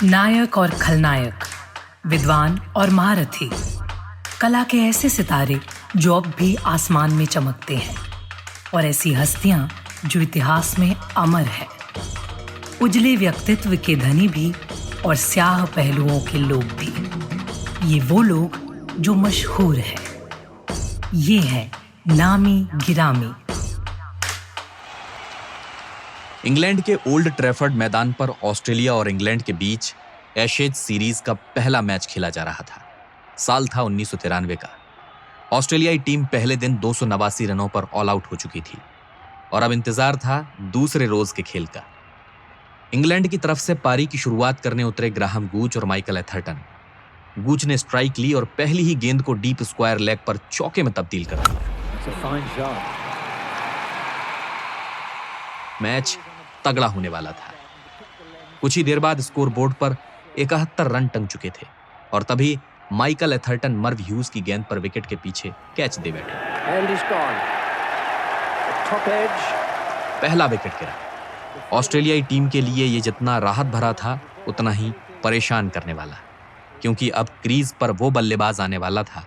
नायक और खलनायक, विद्वान और महारथी, कला के ऐसे सितारे जो अब भी आसमान में चमकते हैं, और ऐसी हस्तियां जो इतिहास में अमर हैं। उजले व्यक्तित्व के धनी भी और स्याह पहलुओं के लोग भी। ये वो लोग जो मशहूर हैं। ये है नामी गिरामी। इंग्लैंड के ओल्ड ट्रैफर्ड मैदान पर ऑस्ट्रेलिया और इंग्लैंड के बीच एशेज सीरीज का पहला मैच खेला जा रहा था। साल था 1993 का। ऑस्ट्रेलियाई टीम पहले दिन 289 रनों पर ऑल आउट हो चुकी थी और अब इंतजार था दूसरे रोज के खेल का। इंग्लैंड की तरफ से पारी की शुरुआत करने उतरे ग्राहम गूच और माइकल एथरटन। गूच ने स्ट्राइक ली और पहली ही गेंद को डीप स्क्वायर लेग पर चौके में तब्दील कर दिया। मैच तगड़ा होने वाला था। कुछ ही देर बाद स्कोर बोर्ड पर 71 रन टंग चुके थे और तभी माइकल एथरटन मर्व ह्यूज की गेंद पर विकेट के पीछे कैच दे बैठे। पहला विकेट गिरा। ऑस्ट्रेलियाई टीम के लिए यह जितना राहत भरा था उतना ही परेशान करने वाला, क्योंकि अब क्रीज पर वो बल्लेबाज आने वाला था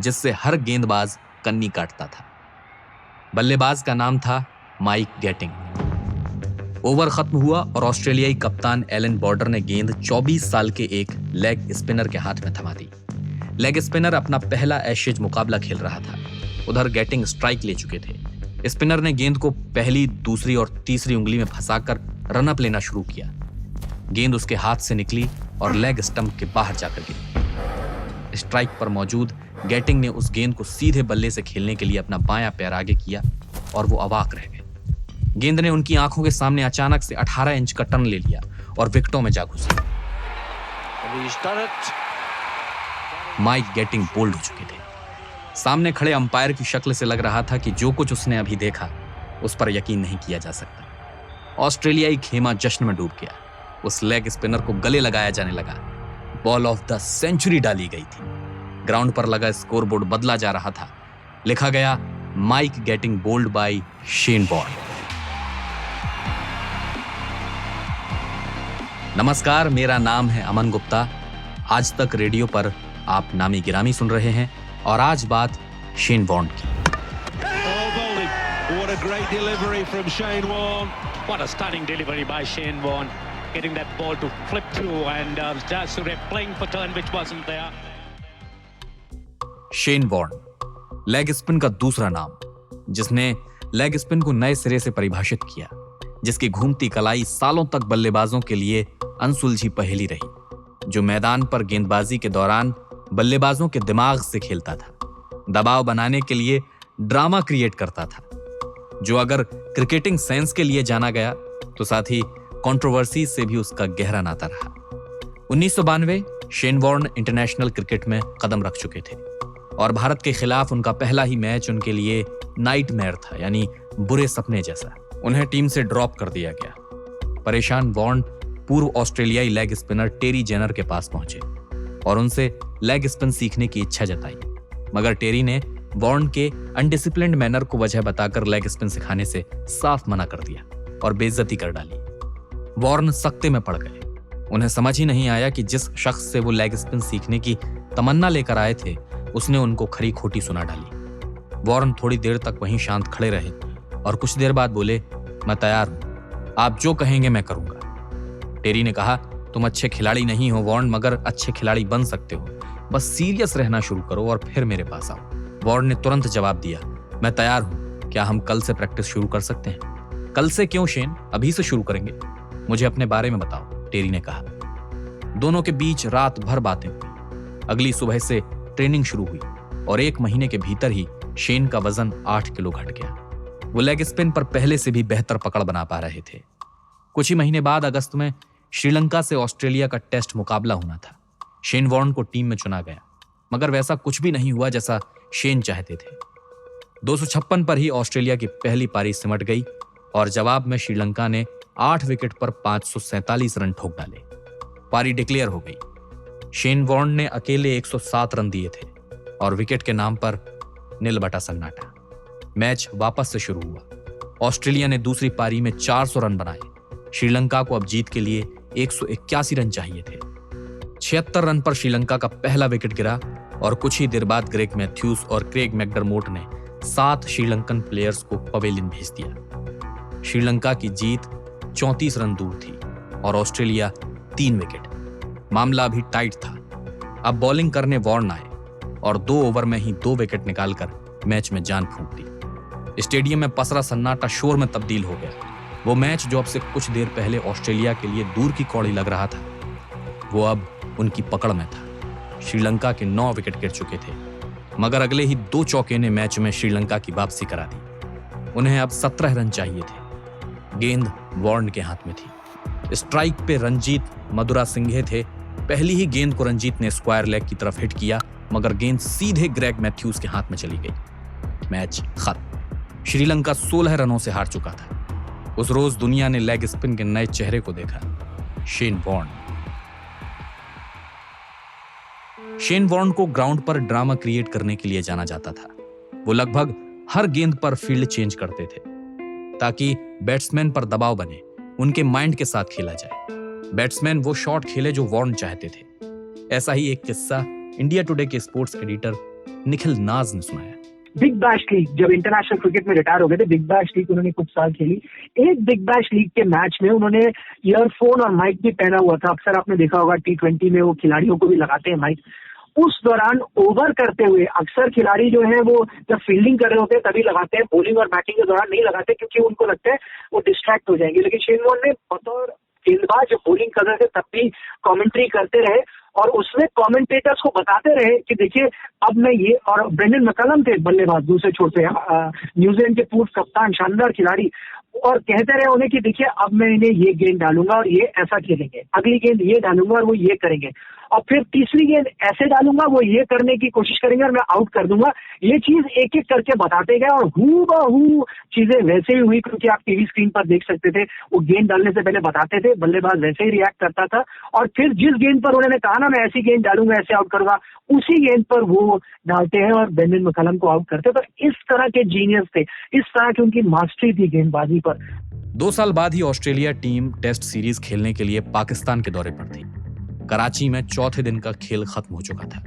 जिससे हर गेंदबाज कन्नी काटता था। बल्लेबाज का नाम था माइक गैटिंग। ओवर खत्म हुआ और ऑस्ट्रेलियाई कप्तान एलन बॉर्डर ने गेंद 24 साल के एक लेग स्पिनर के हाथ में थमा दी। लेग स्पिनर अपना पहला एशेज मुकाबला खेल रहा था। उधर गैटिंग स्ट्राइक ले चुके थे। स्पिनर ने गेंद को पहली, दूसरी और तीसरी उंगली में फंसाकर रनअप लेना शुरू किया। गेंद उसके हाथ से निकली और लेग स्टंप के बाहर जाकर गिरी। स्ट्राइक पर मौजूद गैटिंग ने उस गेंद को सीधे बल्ले से खेलने के लिए अपना बायां पैर आगे किया और वो अवाक रह गए। गेंद ने उनकी आंखों के सामने अचानक से 18 इंच का टर्न ले लिया और विकेटों में जा घुसी। माइक गैटिंग बोल्ड हो चुके थे। सामने खड़े अंपायर की शक्ल से लग रहा था कि जो कुछ उसने अभी देखा उस पर यकीन नहीं किया जा सकता। ऑस्ट्रेलियाई खेमा जश्न में डूब गया। उस लेग स्पिनर को गले लगाया जाने लगा। बॉल ऑफ द सेंचुरी डाली गई थी। ग्राउंड पर लगा स्कोरबोर्ड बदला जा रहा था। लिखा गया Mike Gatting bowled by Shane Warne. नमस्कार, मेरा नाम है अमन गुप्ता। आज तक रेडियो पर आप नामी गिरामी सुन रहे हैं और आज बात शेन वॉर्न की। What a great delivery from Shane Warne. What a stunning delivery by Shane Warne. Getting that ball to flip through and Jayasuriya playing for turn which wasn't there. Shane Warne, leg spin का दूसरा नाम, जिसने leg spin को नए सिरे से परिभाषित किया, जिसकी घूमती कलाई सालों तक बल्लेबाजों के लिए अनसुलझी पहेली रही, जो मैदान पर गेंदबाजी के दौरान बल्लेबाजों के दिमाग से खेलता था, दबाव बनाने के लिए ड्रामा क्रिएट करता था, जो अगर क्रिकेटिंग सेंस के लिए जाना गया तो साथ ही कंट्रोवर्सी से भी उसका गहरा नाता रहा। 1992 शेन वॉर्न इंटरनेशनल क्रिकेट में कदम रख चुके थे और भारत के खिलाफ उनका पहला ही मैच उनके लिए नाइटमेयर था, यानी बुरे सपने जैसा। उन्हें टीम से ड्रॉप कर दिया गया। परेशान वॉर्न पूर्व ऑस्ट्रेलियाई लेग स्पिनर टेरी जेनर के पास पहुंचे और उनसे लेग स्पिन सीखने की इच्छा जताई, मगर टेरी ने वॉर्न के अनडिसिप्लिन्ड मैनर को वजह बताकर लेग स्पिन सिखाने से साफ मना कर दिया और बेइज्जती कर डाली। वॉर्न सख्ते में पड़ गए। उन्हें समझ ही नहीं आया कि जिस शख्स से वो लेग स्पिन सीखने की तमन्ना लेकर आए थे उसने उनको खरी खोटी सुना डाली। वॉर्न थोड़ी देर तक वहीं शांत खड़े रहे और कुछ देर बाद बोले, मैं तैयार हूं, आप जो कहेंगे मैं करूंगा। टेरी ने कहा, तुम अच्छे खिलाड़ी नहीं हो वॉर्न, मगर अच्छे खिलाड़ी बन सकते हो। बस सीरियस रहना शुरू करो और फिर मेरे पास आओ। वॉर्न ने तुरंत जवाब दिया, मैं तैयार हूं, क्या हम कल से प्रैक्टिस शुरू कर सकते हैं? कल से क्यों शेन, अभी से शुरू करेंगे। मुझे अपने बारे में बताओ, टेरी ने कहा। दोनों के बीच रात भर बातें हुई। अगली सुबह से ट्रेनिंग शुरू हुई और 1 महीने के भीतर ही शेन का वजन 8 किलो घट गया। वो लेग स्पिन पर पहले से भी बेहतर पकड़ बना पा रहे थे। कुछ ही महीने बाद अगस्त में श्रीलंका से ऑस्ट्रेलिया का टेस्ट मुकाबला होना था। शेन वॉर्न को टीम में चुना गया, मगर वैसा कुछ भी नहीं हुआ जैसा शेन चाहते थे। 256 पर ही ऑस्ट्रेलिया की पहली पारी सिमट गई और जवाब में श्रीलंका ने 8 विकेट पर 547 रन ठोक डाले। पारी डिक्लेयर हो गई। शेन वॉर्न ने अकेले 107 रन दिए थे और विकेट के नाम पर नील बटा सन्नाटा। मैच वापस से शुरू हुआ। ऑस्ट्रेलिया ने दूसरी पारी में 400 रन बनाए। श्रीलंका को अब जीत के लिए 181 रन चाहिए थे। 76 रन पर श्रीलंका का पहला विकेट गिरा और कुछ ही देर बाद ग्रेग मैथ्यूज और क्रेग मैकडरमोट ने 7 श्रीलंकन प्लेयर्स को पवेलियन भेज दिया। श्रीलंका की जीत 34 रन दूर थी और ऑस्ट्रेलिया 3 विकेट। मामला अभी टाइट था। अब बॉलिंग करने वॉर्न आए और 2 ओवर में ही 2 विकेट निकालकर मैच में जान फूंक दी। स्टेडियम में पसरा सन्नाटा शोर में तब्दील हो गया। वो मैच जो अब से कुछ देर पहले ऑस्ट्रेलिया के लिए दूर की कौड़ी लग रहा था, वो अब उनकी पकड़ में था। श्रीलंका के 9 विकेट गिर चुके थे, मगर अगले ही 2 चौके ने मैच में श्रीलंका की वापसी करा दी। उन्हें अब 17 रन चाहिए थे। गेंद वॉर्न के हाथ में थी। स्ट्राइक पे रंजीत मधुरासिंघे थे। पहली ही गेंद को रंजीत ने स्क्वायर लेग की तरफ हिट किया, मगर गेंद सीधे ग्रेग मैथ्यूज के हाथ में चली गई। मैच खत्म। श्रीलंका 16 रनों से हार चुका था। उस रोज दुनिया ने लेग स्पिन के नए चेहरे को देखा, शेन वॉर्न। शेन वॉर्न को ग्राउंड पर ड्रामा क्रिएट करने के लिए जाना जाता था। वो लगभग हर गेंद पर फील्ड चेंज करते थे ताकि बैट्समैन पर दबाव बने, उनके माइंड के साथ खेला जाए। बैट्समैन वो शॉट खेले जो वॉर्न चाहते थे। ऐसा ही एक किस्सा इंडिया टुडे के स्पोर्ट्स एडिटर निखिल नाज ने सुनाया। बिग बैश लीग जब इंटरनेशनल क्रिकेट में रिटायर हो गए थे, बिग बैश लीग उन्होंने कुछ साल खेली। एक बिग बैश लीग के मैच में उन्होंने ईयरफोन और माइक भी पहना हुआ था। अक्सर आपने देखा होगा T20 में वो खिलाड़ियों को भी लगाते हैं माइक। उस दौरान ओवर करते हुए अक्सर खिलाड़ी जो है वो जब फील्डिंग कर रहे होते हैं तभी लगाते हैं, बॉलिंग और बैटिंग के दौरान नहीं लगाते क्योंकि उनको लगता है वो डिस्ट्रैक्ट हो जाएंगे। लेकिन शेन वॉर्न ने बतौर गेंदबाज जब बॉलिंग कर रहे थे तब भी कमेंट्री करते रहे और उसमें कमेंटेटर्स को बताते रहे कि देखिए अब मैं ये, और ब्रेंडन मैकलम थे बल्लेबाज दूसरे छोर पे, न्यूजीलैंड के पूर्व कप्तान, शानदार खिलाड़ी, और कहते रहे उन्हें कि देखिए अब मैं इन्हें ये गेंद डालूंगा और ये ऐसा खेलेंगे, अगली गेंद ये डालूंगा और वो ये करेंगे, और फिर तीसरी गेंद ऐसे डालूंगा वो ये करने की कोशिश करेंगे और मैं आउट कर दूंगा। ये चीज एक एक करके बताते गए और हूबहू चीजें वैसे ही हुई, क्योंकि आप टीवी स्क्रीन पर देख सकते थे। वो गेंद डालने से पहले बताते थे, बल्लेबाज वैसे ही रिएक्ट करता था और फिर जिस गेंद पर उन्होंने कहा ना मैं ऐसी गेंद डालूंगा, ऐसे आउट करूंगा, उसी गेंद पर वो डालते हैं और ब्रेंडन मैकलम को आउट करते हैं। तो इस तरह के जीनियस थे, इस तरह की उनकी मास्टरी थी गेंदबाजी पर। 2 साल बाद ही ऑस्ट्रेलिया टीम टेस्ट सीरीज खेलने के लिए पाकिस्तान के दौरे पर थी। कराची में चौथे दिन का खेल खत्म हो चुका था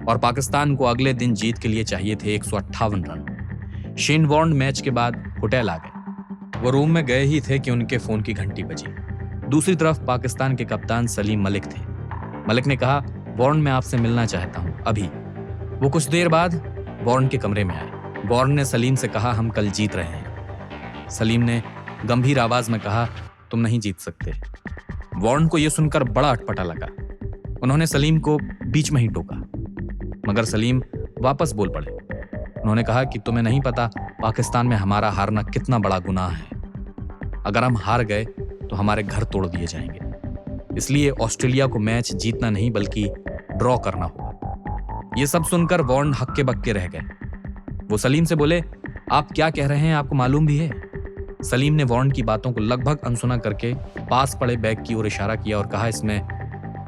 और पाकिस्तान को अगले दिन जीत के लिए चाहिए थे 158 रन। शेन वॉर्न मैच के बाद होटल आ गए। वो रूम में गए ही थे कि उनके फोन की घंटी बजी। दूसरी तरफ पाकिस्तान के कप्तान सलीम मलिक थे। मलिक ने कहा, वॉर्न मैं आपसे मिलना चाहता हूं अभी। वो कुछ देर बाद वॉर्न के कमरे में आए। वॉर्न ने सलीम से कहा, हम कल जीत रहे हैं। सलीम ने गंभीर आवाज में कहा, तुम नहीं जीत सकते। वॉर्न को यह सुनकर बड़ा अटपटा लगा। उन्होंने सलीम को बीच में ही टोका, मगर सलीम वापस बोल पड़े। उन्होंने कहा कि तुम्हें नहीं पता पाकिस्तान में हमारा हारना कितना बड़ा गुनाह है। अगर हम हार गए तो हमारे घर तोड़ दिए जाएंगे। इसलिए ऑस्ट्रेलिया को मैच जीतना नहीं बल्कि ड्रॉ करना होगा। यह सब सुनकर वॉर्न हक्के बक्के रह गए। वो सलीम से बोले, आप क्या कह रहे हैं, आपको मालूम भी है? सलीम ने वॉर्न की बातों को लगभग अनसुना करके पास पड़े बैग की ओर इशारा किया और कहा, इसमें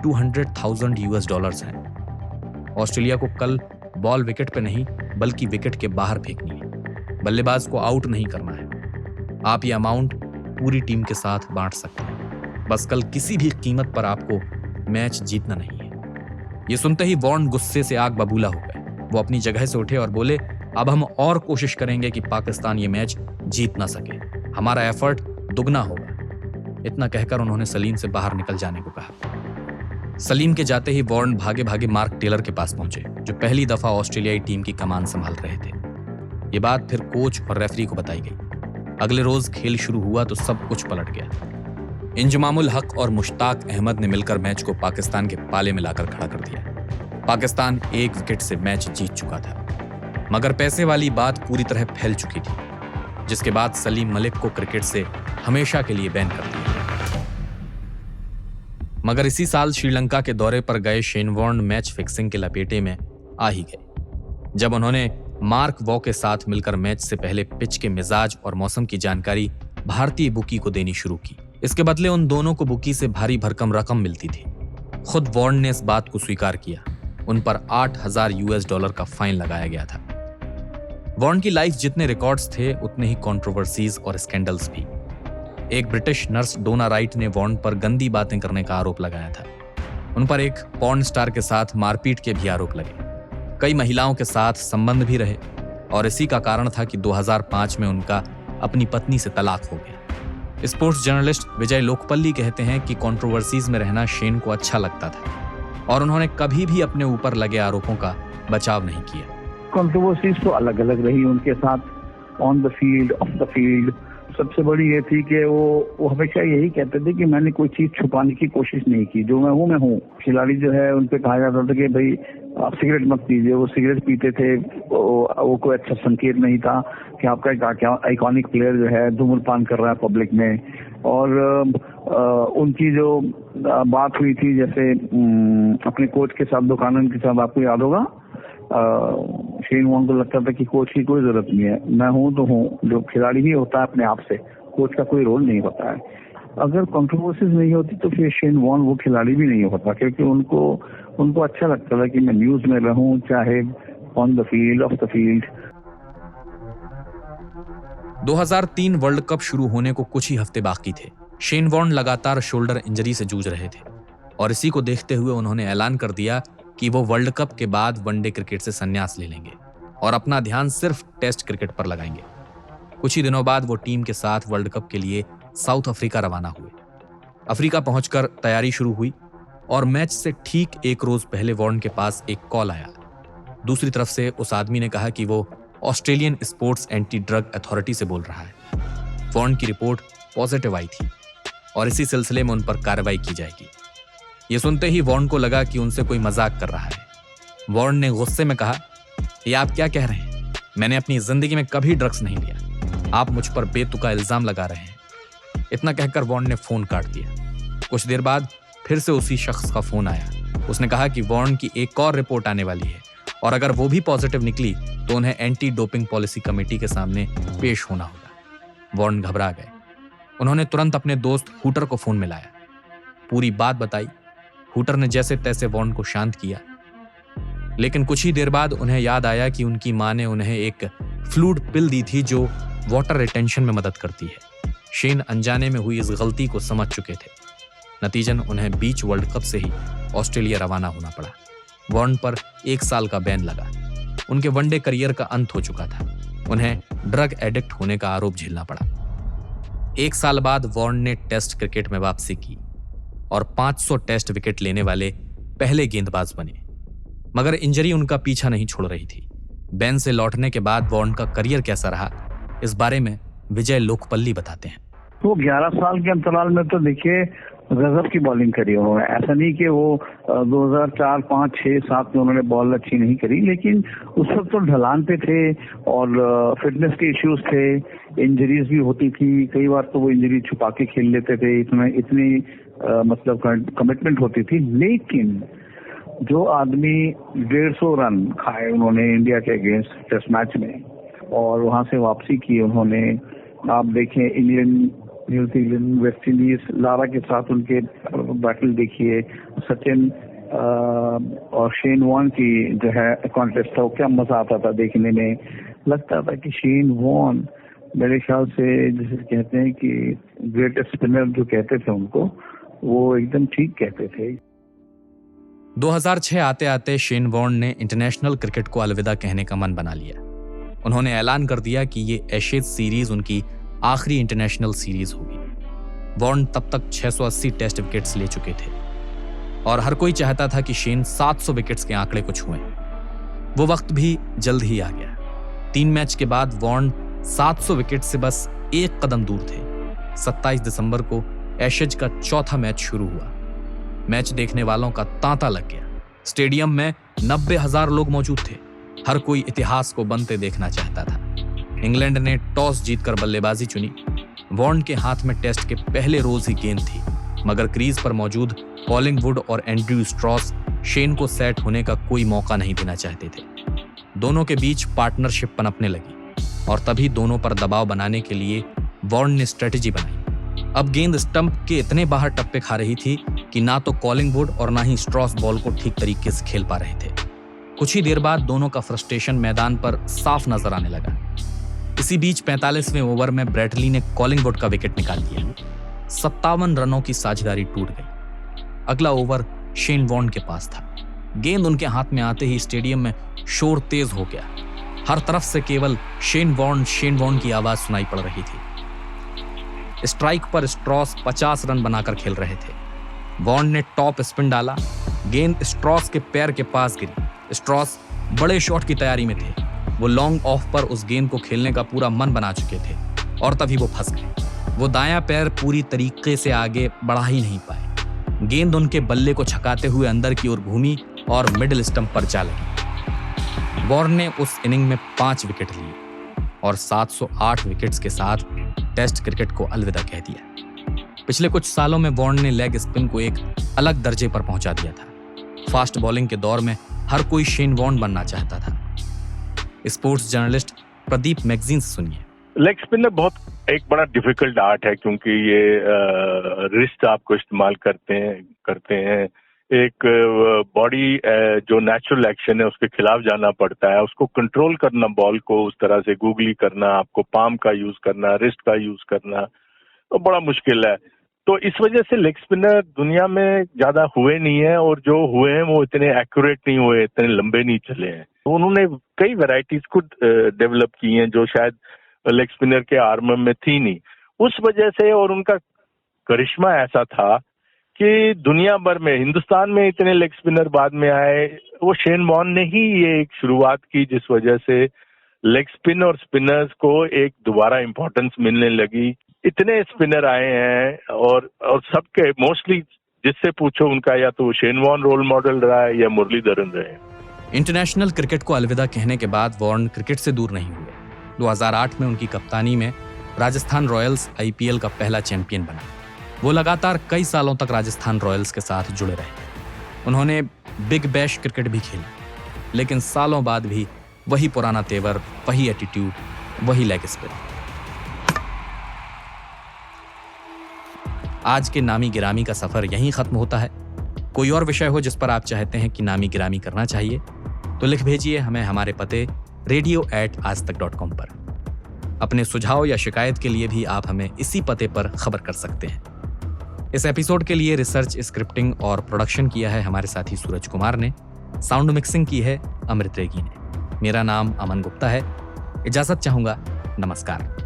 $200,000 हैं। ऑस्ट्रेलिया को कल बॉल विकेट पे नहीं बल्कि विकेट के बाहर फेंकनी है। बल्लेबाज को आउट नहीं करना है। आप ये अमाउंट पूरी टीम के साथ बांट सकते हैं। बस कल किसी भी कीमत पर आपको मैच जीतना नहीं है। ये सुनते ही वॉर्न गुस्से से आग बबूला हो गए। वो अपनी जगह से उठे और बोले, अब हम और कोशिश करेंगे कि पाकिस्तान ये मैच जीत ना सके। हमारा एफर्ट दुगना होगा। इतना कहकर उन्होंने सलीम से बाहर निकल जाने को कहा। सलीम के जाते ही वॉर्न भागे भागे मार्क टेलर के पास पहुंचे, जो पहली दफा ऑस्ट्रेलियाई टीम की कमान संभाल रहे थे। ये बात फिर कोच और रेफरी को बताई गई। अगले रोज खेल शुरू हुआ तो सब कुछ पलट गया। इंजमामुल हक और मुश्ताक अहमद ने मिलकर मैच को पाकिस्तान के पाले में लाकर खड़ा कर दिया। पाकिस्तान 1 विकेट से मैच जीत चुका था, मगर पैसे वाली बात पूरी तरह फैल चुकी थी, जिसके बाद सलीम मलिक को क्रिकेट से हमेशा के लिए बैन कर दिया। मगर इसी साल श्रीलंका के दौरे पर गए शेन वॉर्न मैच फिक्सिंग के लपेटे में आ ही गए, जब उन्होंने मार्क वॉ के साथ मिलकर मैच से पहले पिच के मिजाज और मौसम की जानकारी भारतीय बुकी को देनी शुरू की। इसके बदले उन दोनों को बुकी से भारी भरकम रकम मिलती थी। खुद वॉर्न ने इस बात को स्वीकार किया। उन पर $8,000 का फाइन लगाया गया था। वॉर्न की लाइफ जितने रिकॉर्ड्स थे उतने ही कंट्रोवर्सीज और स्कैंडल्स भी। एक ब्रिटिश नर्स डोना राइट ने वॉर्न पर गंदी बातें करने का आरोप लगाया था। उन पर एक पॉर्न स्टार के साथ मारपीट के भी आरोप लगे। कई महिलाओं के साथ संबंध भी रहे और इसी का कारण था कि 2005 में उनका अपनी पत्नी से तलाक हो गया। स्पोर्ट्स जर्नलिस्ट विजय लोकपल्ली कहते हैं कि कंट्रोवर्सीज में रहना शेन को अच्छा लगता था और उन्होंने कभी भी अपने ऊपर लगे आरोपों का बचाव नहीं किया। कंट्रोवर्सीज तो अलग अलग रही उनके साथ, on the field, of the field. सबसे बड़ी ये थी कि वो हमेशा यही कहते थे कि मैंने कोई चीज छुपाने की कोशिश नहीं की, जो मैं हूँ। खिलाड़ी जो है उन पे कहा जाता था कि भाई आप सिगरेट मत पीजिए, वो सिगरेट पीते थे, वो कोई अच्छा संकेत नहीं था कि आपका क्या आइकॉनिक प्लेयर जो है धूम्रपान कर रहा है पब्लिक में। और उनकी जो बात हुई थी जैसे अपने कोच के साथ, बुकानन के साथ, आपको याद होगा, शेन वॉर्न को लगता था कि कोच की कोई जरूरत नहीं है, मैं हूं तो हूं। जो खिलाड़ी ही होता है अपने आप से, कोच का कोई रोल नहीं होता है। अगर कंट्रोवर्सीज नहीं होती तो फिर शेन वॉर्न वो खिलाड़ी भी नहीं होता, क्योंकि उनको अच्छा लगता था कि मैं न्यूज में रहूं, चाहे on the field, of the field. 2003 world cup शुरू होने को कुछ ही हफ्ते बाकी थे। शेन वॉर्न लगातार शोल्डर इंजरी से जूझ रहे थे और इसी को देखते हुए उन्होंने ऐलान कर दिया कि वो वर्ल्ड कप के बाद वनडे क्रिकेट से संन्यास ले लेंगे और अपना ध्यान सिर्फ टेस्ट क्रिकेट पर लगाएंगे। कुछ ही दिनों बाद वो टीम के साथ वर्ल्ड कप के लिए साउथ अफ्रीका रवाना हुए। अफ्रीका पहुंचकर तैयारी शुरू हुई और मैच से ठीक एक रोज पहले वॉर्न के पास एक कॉल आया। दूसरी तरफ से उस आदमी ने कहा कि वो Australian sports anti drug authority से बोल रहा है। वॉर्न की रिपोर्ट पॉजिटिव आई थी और इसी सिलसिले में उन पर कार्रवाई की जाएगी। ये सुनते ही वॉर्न को लगा कि उनसे कोई मजाक कर रहा है। वॉर्न ने गुस्से में कहा, ये आप क्या कह रहे हैं? मैंने अपनी जिंदगी में कभी ड्रग्स नहीं लिया, आप मुझ पर बेतुका इल्जाम लगा रहे हैं। इतना कहकर वॉर्न ने फोन काट दिया। कुछ देर बाद फिर से उसी शख्स का फोन आया। उसने कहा कि वॉर्न की एक और रिपोर्ट आने वाली है और अगर वो भी पॉजिटिव निकली तो उन्हें एंटी डोपिंग पॉलिसी कमेटी के सामने पेश होना होगा। वॉर्न घबरा गए। उन्होंने तुरंत अपने दोस्त हुटर को फोन मिलाया, पूरी बात बताई। हुटर ने जैसे तैसे वॉर्न को शांत किया, लेकिन कुछ ही देर बाद उन्हें याद आया कि उनकी मां ने उन्हें एक फ्लूइड पिल दी थी जो वाटर रिटेंशन में मदद करती है। शेन अनजाने में हुई इस गलती को समझ चुके थे। नतीजन उन्हें बीच वर्ल्ड कप से ही ऑस्ट्रेलिया रवाना होना पड़ा। वॉर्न पर 1 साल का बैन लगा। उनके वनडे करियर का अंत हो चुका था। उन्हें ड्रग एडिक्ट होने का आरोप झेलना पड़ा। 1 साल बाद वॉर्न ने टेस्ट क्रिकेट में वापसी की और 500 टेस्ट विकेट लेने वाले पहले गेंदबाज बने, मगर इंजरी उनका पीछा नहीं छोड़ रही थी। बैन से लौटने के बाद वॉर्न का करियर कैसा रहा, इस बारे में विजय लोकपल्ली बताते हैं। वो 11 साल के अंतराल में तो देखिए गजब की बॉलिंग करी उन्होंने। ऐसा नहीं कि वो 2004, 5, 6, 7 में उन्होंने बॉल अच्छी नहीं करी, लेकिन उस वक्त तो ढलान पे थे और फिटनेस के इश्यूज थे, इंजरीज भी होती थी। कई बार तो वो इंजरी छुपा के खेल लेते थे, इतनी मतलब कमिटमेंट होती थी। लेकिन जो आदमी 150 रन खाए उन्होंने इंडिया के अगेंस्ट टेस्ट मैच में और वहां से वापसी की उन्होंने, आप देखें England, New Zealand, West Indies, Lara के साथ उनके बैटल देखिए, सचिन और शेन वॉर्न की जो है कॉन्टेस्ट था, वो क्या मजा आता था देखने में। लगता था कि शेन वॉर्न मेरे ख्याल से जिसे कहते हैं कि ग्रेटेस्ट स्पिनर जो कहते थे उनको, वो एकदम ठीक कहते थे। 2006 आते आते शेन वॉर्न ने इंटरनेशनल क्रिकेट को अलविदा कहने का मन बना लिया। उन्होंने ऐलान कर दिया कि ये एशेज सीरीज उनकी आखिरी इंटरनेशनल सीरीज होगी। वॉर्न तब तक 680 टेस्ट विकेट्स ले चुके थे और हर कोई चाहता था कि शेन 700 विकेट्स के आंकड़े को छुएं। वो वक्त भी जल्द ही आ गया। 3 मैच के बाद वॉर्न 700 विकेट से बस 1 कदम दूर थे। 27 दिसंबर को एशेज का चौथा मैच शुरू हुआ। मैच देखने वालों का तांता लग गया। स्टेडियम में 90,000 लोग मौजूद थे। हर कोई इतिहास को बनते देखना चाहता था। इंग्लैंड ने टॉस जीतकर बल्लेबाजी चुनी। वॉर्न के हाथ में टेस्ट के पहले रोज ही गेंद थी, मगर क्रीज पर मौजूद कॉलिंगवुड और एंड्रयू स्ट्रॉस शेन को सेट होने का कोई मौका नहीं देना चाहते थे। दोनों के बीच पार्टनरशिप पनपने लगी और तभी दोनों पर दबाव बनाने के लिए वॉर्न ने स्ट्रेटेजी बनाई। अब गेंद स्टंप के इतने बाहर टप्पे खा रही थी कि ना तो कॉलिंगवुड और ना ही स्ट्रॉस बॉल को ठीक तरीके से खेल पा रहे थे। कुछ ही देर बाद दोनों का फ्रस्ट्रेशन मैदान पर साफ नजर आने लगा। इसी बीच 45वें ओवर में ब्रैडली ने कॉलिंगवुड का विकेट निकाल दिया। 57 रनों की साझेदारी टूट गई। अगला ओवर शेन वॉर्न के पास था। गेंद उनके हाथ में आते ही स्टेडियम में शोर तेज हो गया। हर तरफ से केवल शेन वॉर्न की आवाज सुनाई पड़ रही थी। स्ट्राइक पर स्ट्रॉस 50 रन बनाकर खेल रहे थे। वॉर्न ने टॉप स्पिन डाला। गेंद स्ट्रॉस के पैर के पास गिरी। स्ट्रॉस बड़े शॉट की तैयारी में थे। वो लॉन्ग ऑफ पर उस गेंद को खेलने का पूरा मन बना चुके थे और तभी वो फंस गए। वो दायां पैर पूरी तरीके से आगे बढ़ा ही नहीं पाए। गेंद उनके बल्ले को छकाते हुए अंदर की ओर घूमी और मिडिल स्टंप पर जा लगी। वॉर्न ने उस इनिंग में 5 विकेट लिए और 708 विकेट्स के साथ टेस्ट क्रिकेट को अलविदा कह दिया। पिछले कुछ सालों में वॉर्न ने लेग स्पिन को एक अलग दर्जे पर पहुंचा दिया था। फास्ट बॉलिंग के दौर में हर कोई शेन वॉर्न बनना चाहता था। स्पोर्ट्स जर्नलिस्ट प्रदीप मैगजीन से सुनिए। लेग स्पिनर बहुत एक बड़ा डिफिकल्ट आर्ट है, क्योंकि ये रिस्ट आपको इस्तेमाल करते हैं। एक बॉडी जो नेचुरल एक्शन है उसके खिलाफ जाना पड़ता है। उसको कंट्रोल करना, बॉल को उस तरह से गूगली करना, आपको पाम का यूज करना, रिस्ट का यूज करना, तो बड़ा मुश्किल है। तो इस वजह से लेग स्पिनर दुनिया में ज्यादा हुए नहीं है, और जो हुए हैं वो इतने एक्यूरेट नहीं हुए, इतने लंबे नहीं चले हैं। तो उन्होंने कई वैरायटीज खुद डेवलप की हैं जो शायद लेग स्पिनर के आर्मर में थी नहीं। उस वजह से, और उनका करिश्मा ऐसा था कि दुनिया भर में, हिंदुस्तान में इतने लेग स्पिनर बाद में आए। वो शेन वॉर्न ने ही ये एक शुरुआत की जिस वजह से लेग स्पिन और स्पिनर्स को एक दोबारा इंपॉर्टेंस मिलने लगी। इतने स्पिनर आए हैं और सबके मोस्टली जिससे पूछो उनका या तो शेन वॉर्न रोल मॉडल रहा है या मुरलीधरन रहे हैं। इंटरनेशनल क्रिकेट को अलविदा कहने के बाद वॉर्न क्रिकेट से दूर नहीं हुए। 2008 में उनकी कप्तानी में राजस्थान रॉयल्स IPL का पहला चैंपियन बना। वो लगातार कई सालों तक राजस्थान रॉयल्स के साथ जुड़े रहे। उन्होंने बिग बैश क्रिकेट भी खेला, लेकिन सालों बाद भी वही पुराना तेवर, वही एटीट्यूड, वही लेग स्पिन। आज के नामी गिरामी का सफर यहीं खत्म होता है। कोई और विषय हो जिस पर आप चाहते हैं कि नामी गिरामी करना चाहिए तो लिख भेजिए हमें हमारे पते radio@aajtak.com पर। अपने सुझाव या शिकायत के लिए भी आप हमें इसी पते पर खबर कर सकते हैं। इस एपिसोड के लिए रिसर्च, स्क्रिप्टिंग और प्रोडक्शन किया है हमारे साथी सूरज कुमार ने। साउंड मिक्सिंग की है अमृत रेगी ने। मेरा नाम अमन गुप्ता है। इजाजत चाहूंगा। नमस्कार।